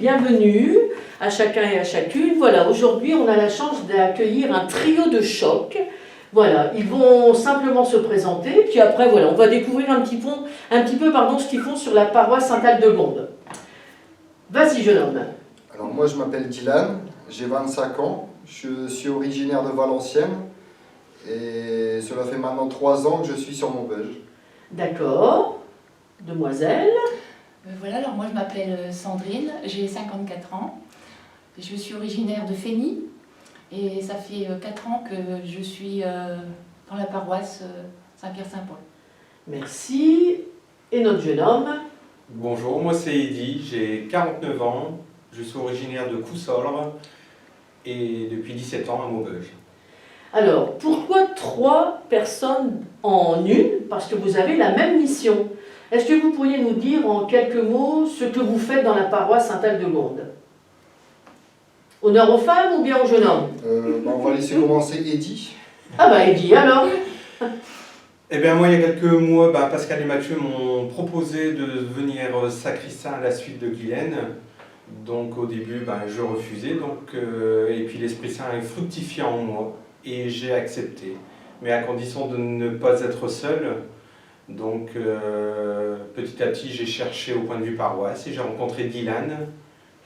bienvenue à chacun et à chacune. Voilà, aujourd'hui on a la chance d'accueillir un trio de choc. Voilà, ils vont simplement se présenter, puis après voilà, on va découvrir un petit peu ce qu'ils font sur la paroisse Sainte-Aldegonde. Vas-y jeune homme. Alors moi je m'appelle Dylan, j'ai 25 ans, je suis originaire de Valenciennes et cela fait maintenant 3 ans que je suis sur Maubeuge. D'accord. Demoiselle. Voilà, alors moi je m'appelle Sandrine, j'ai 54 ans, je suis originaire de Fény et ça fait 4 ans que je suis dans la paroisse Saint-Pierre-Saint-Paul. Merci. Et notre jeune homme. Bonjour, moi c'est Eddy, j'ai 49 ans, je suis originaire de Coussolre et depuis 17 ans à Maubeuge. Alors, pourquoi 3 personnes en une? Parce que vous avez la même mission. Est-ce que vous pourriez nous dire en quelques mots ce que vous faites dans la paroisse Sainte-Aldegonde? Honneur aux femmes ou bien aux jeunes hommes? On va laisser commencer Eddy. Ah bah Eddy, alors? Eh bien moi il y a quelques mois, Pascal et Mathieu m'ont proposé de devenir sacristain à la suite de Guylaine. Donc au début je refusais, et puis l'Esprit Saint est fructifié en moi et j'ai accepté. Mais à condition de ne pas être seul. Donc petit à petit j'ai cherché au point de vue paroisse et j'ai rencontré Dylan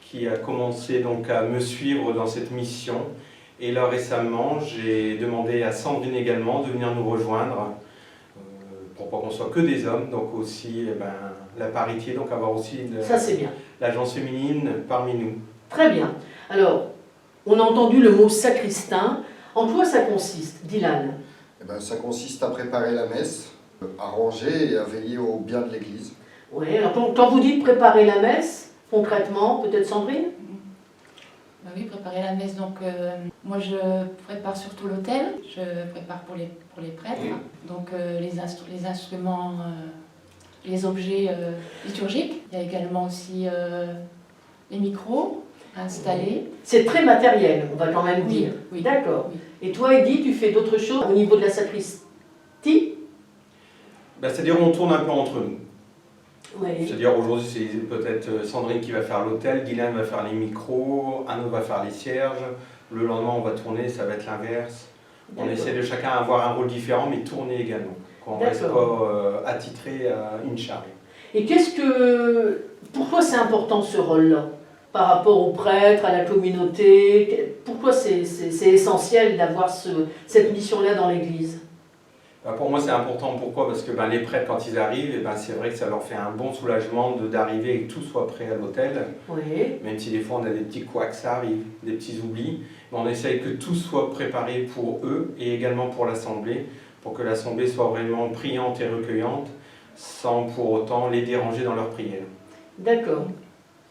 qui a commencé donc à me suivre dans cette mission. Et là récemment j'ai demandé à Sandrine également de venir nous rejoindre pour pas qu'on soit que des hommes, donc aussi la parité, donc avoir aussi Ça c'est bien. l'agence féminine parmi nous. Très bien. Alors, on a entendu le mot sacristain. En quoi ça consiste, Dylan? Ça consiste à préparer la messe, à ranger et à veiller au bien de l'église. Oui, alors quand vous dites préparer la messe, concrètement, peut-être Sandrine? Oui, préparer la messe, donc moi je prépare surtout l'autel, je prépare pour les prêtres, donc les instruments, les objets liturgiques. Il y a également aussi les micros à installer. C'est très matériel, on va quand même dire. Oui. D'accord. Oui. Et toi, Eddy, tu fais d'autres choses au niveau de la sacristie? C'est-à-dire on tourne un peu entre nous. Oui. C'est-à-dire aujourd'hui c'est peut-être Sandrine qui va faire l'autel, Dylan va faire les micros, Anne va faire les cierges, le lendemain on va tourner, ça va être l'inverse. On essaie de chacun avoir un rôle différent mais tourner également, qu'on ne reste pas attitré à une charge. Et pourquoi c'est important ce rôle-là par rapport aux prêtres, à la communauté? Pourquoi c'est essentiel d'avoir cette mission-là dans l'Église? Pour moi c'est important, pourquoi? Parce que les prêtres quand ils arrivent, c'est vrai que ça leur fait un bon soulagement d'arriver et que tout soit prêt à l'autel. Oui. Même si des fois on a des petits couacs, ça arrive, des petits oublis. Mais on essaye que tout soit préparé pour eux et également pour l'Assemblée, pour que l'Assemblée soit vraiment priante et recueillante, sans pour autant les déranger dans leur prière. D'accord.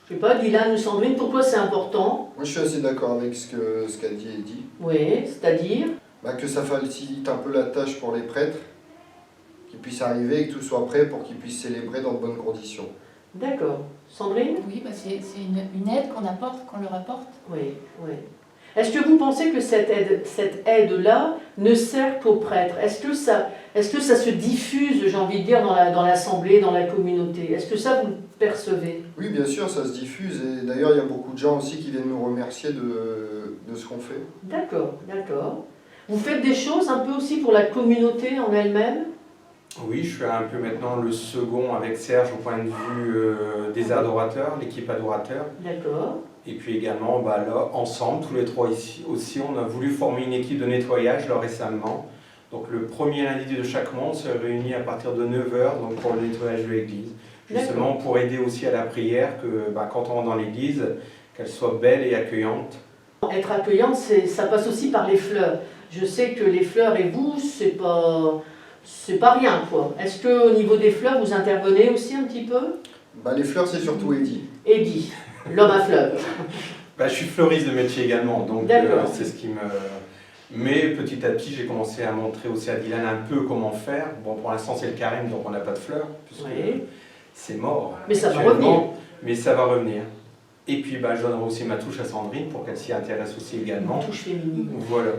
Je ne sais pas, Dylan ou Sandrine, pourquoi c'est important? Moi je suis assez d'accord avec ce qu'a dit Eddy. Oui, c'est-à-dire? Que ça facilite un peu la tâche pour les prêtres, qu'ils puissent arriver et que tout soit prêt pour qu'ils puissent célébrer dans de bonnes conditions. D'accord. Sandrine? Oui, c'est une aide qu'on leur apporte. Oui, oui. Est-ce que vous pensez que cette aide-là ne sert qu'aux prêtres? Est-ce que ça se diffuse, j'ai envie de dire, dans l'Assemblée, dans la communauté? Est-ce que ça, vous le percevez? Oui, bien sûr, ça se diffuse et d'ailleurs il y a beaucoup de gens aussi qui viennent nous remercier de ce qu'on fait. D'accord, d'accord. Vous faites des choses un peu aussi pour la communauté en elle-même? Oui, je suis un peu maintenant le second avec Serge au point de vue des adorateurs, l'équipe adorateur. D'accord. Et puis également, là, ensemble, tous les 3 ici aussi, on a voulu former une équipe de nettoyage là, récemment. Donc le premier lundi de chaque mois, on se réunit à partir de 9h donc, pour le nettoyage de l'église. Justement pour aider aussi à la prière, que quand on rentre dans l'église, qu'elle soit belle et accueillante. Être accueillante, ça passe aussi par les fleurs. Je sais que les fleurs et vous, c'est pas rien, quoi. Est-ce qu'au niveau des fleurs, vous intervenez aussi un petit peu? Les fleurs, c'est surtout Eddy. Eddy, l'homme à fleurs. Je suis fleuriste de métier également, donc c'est ce qui me... Mais petit à petit, j'ai commencé à montrer aussi à Dylan un peu comment faire. Bon, pour l'instant, c'est le carême, donc on n'a pas de fleurs, puisque c'est mort. Mais ça va revenir. Mais ça va revenir. Et puis, je donnerai aussi ma touche à Sandrine pour qu'elle s'y intéresse aussi également. Une touche féminine. Voilà.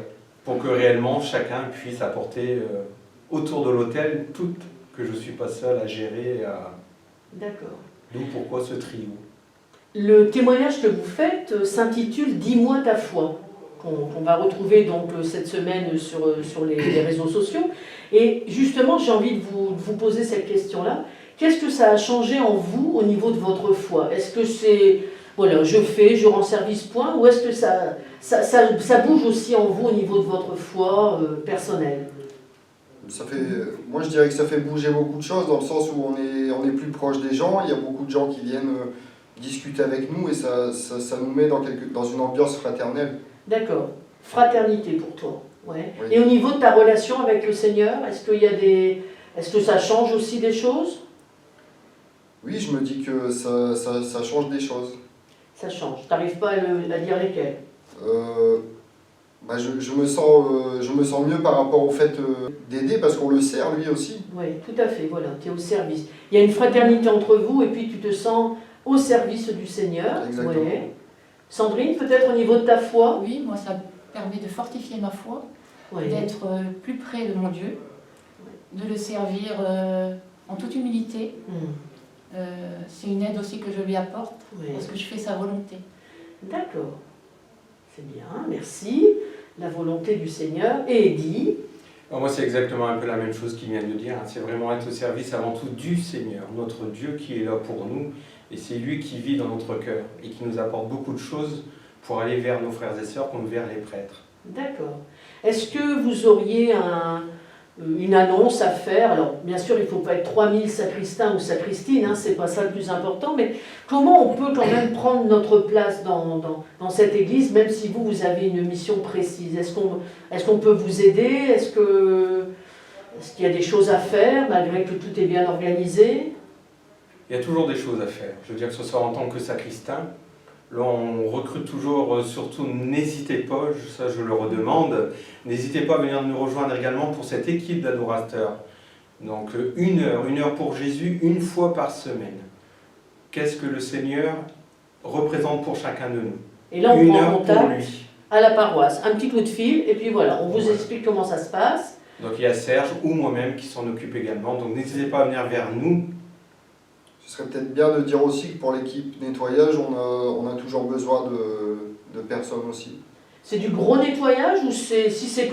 Pour que réellement, chacun puisse apporter autour de l'autel que je ne suis pas seul à gérer. D'accord. D'où pourquoi ce trio. Le témoignage que vous faites s'intitule « Dis-moi ta foi », qu'on va retrouver donc cette semaine sur les réseaux sociaux. Et justement, j'ai envie de vous poser cette question-là. Qu'est-ce que ça a changé en vous au niveau de votre foi? Est-ce que c'est, voilà, je rends service, point, ou est-ce que ça bouge aussi en vous au niveau de votre foi personnelle? Moi je dirais que ça fait bouger beaucoup de choses dans le sens où on est plus proche des gens, il y a beaucoup de gens qui viennent discuter avec nous et ça nous met dans une ambiance fraternelle. D'accord. Fraternité pour toi. Ouais. Oui. Et au niveau de ta relation avec le Seigneur, est-ce que ça change aussi des choses? Oui, je me dis que ça change des choses. Ça change. Tu n'arrives pas à dire lesquelles? Je me sens mieux par rapport au fait d'aider parce qu'on le sert lui aussi. Oui, tout à fait, voilà, tu es au service. Il y a une fraternité entre vous et puis tu te sens au service du Seigneur. Exactement. Ouais. Sandrine, peut-être au niveau de ta foi? Oui, moi ça me permet de fortifier ma foi, Ouais. d'être plus près de mon Dieu, de le servir en toute humilité. C'est une aide aussi que je lui apporte Ouais. parce que je fais sa volonté. D'accord. C'est bien, merci. La volonté du Seigneur. Et Eddie? Alors moi, c'est exactement un peu la même chose qu'il vient de dire. C'est vraiment être au service avant tout du Seigneur, notre Dieu qui est là pour nous. Et c'est lui qui vit dans notre cœur et qui nous apporte beaucoup de choses pour aller vers nos frères et sœurs comme vers les prêtres. D'accord. Est-ce que vous auriez une annonce à faire? Alors, bien sûr, il ne faut pas être 3000 sacristains ou sacristines, hein, c'est pas ça le plus important, mais comment on peut quand même prendre notre place dans cette église, même si vous avez une mission précise? Est-ce qu'on peut vous aider? Est-ce qu'il y a des choses à faire, malgré que tout est bien organisé? Il y a toujours des choses à faire. Je veux dire que ce soit en tant que sacristain, là on recrute toujours, surtout n'hésitez pas, ça je le redemande, n'hésitez pas à venir nous rejoindre également pour cette équipe d'adorateurs. Donc 1 heure pour Jésus, 1 fois par semaine. Qu'est-ce que le Seigneur représente pour chacun de nous? Et là, on 1 prend heure pour contact lui. à la paroisse, un petit coup de fil, et puis voilà, on vous Voilà. explique comment ça se passe. Donc il y a Serge ou moi-même qui s'en occupe également. Donc n'hésitez pas à venir vers nous. Ce serait peut-être bien de dire aussi que pour l'équipe nettoyage, on a toujours besoin de personnes aussi. C'est du gros nettoyage ou si c'est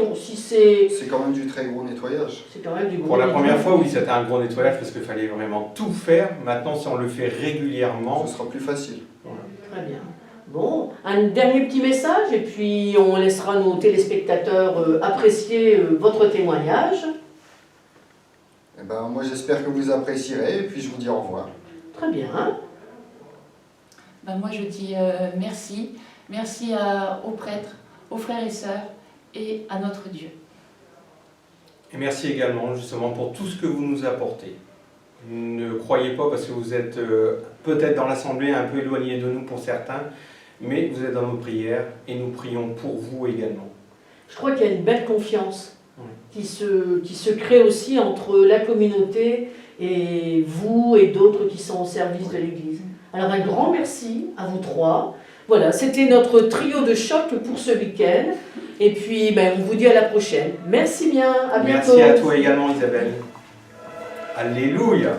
C'est quand même du très gros nettoyage. c'est quand même du gros Pour la nettoyage. première fois, oui, c'était un gros nettoyage parce qu'il fallait vraiment tout faire. Maintenant, si on le fait régulièrement, Ce sera plus facile. voilà. Très bien. Bon, un dernier petit message et puis on laissera nos téléspectateurs apprécier votre témoignage. Eh ben, moi j'espère que vous apprécierez et puis je vous dis au revoir. Très bien. Ben, moi je dis merci. Merci aux prêtres, aux frères et sœurs et à notre Dieu. Et merci également justement pour tout ce que vous nous apportez. Ne croyez pas parce que vous êtes peut-être dans l'assemblée un peu éloigné de nous pour certains, mais vous êtes dans nos prières et nous prions pour vous également. Je crois qu'il y a une belle confiance qui se crée aussi entre la communauté et vous et d'autres qui sont au service de l'Église. Alors un grand merci à vous trois. Voilà, c'était notre trio de choc pour ce week-end. Et puis, on vous dit à la prochaine. Merci bien, à bientôt. Merci à toi également Isabelle. Alléluia.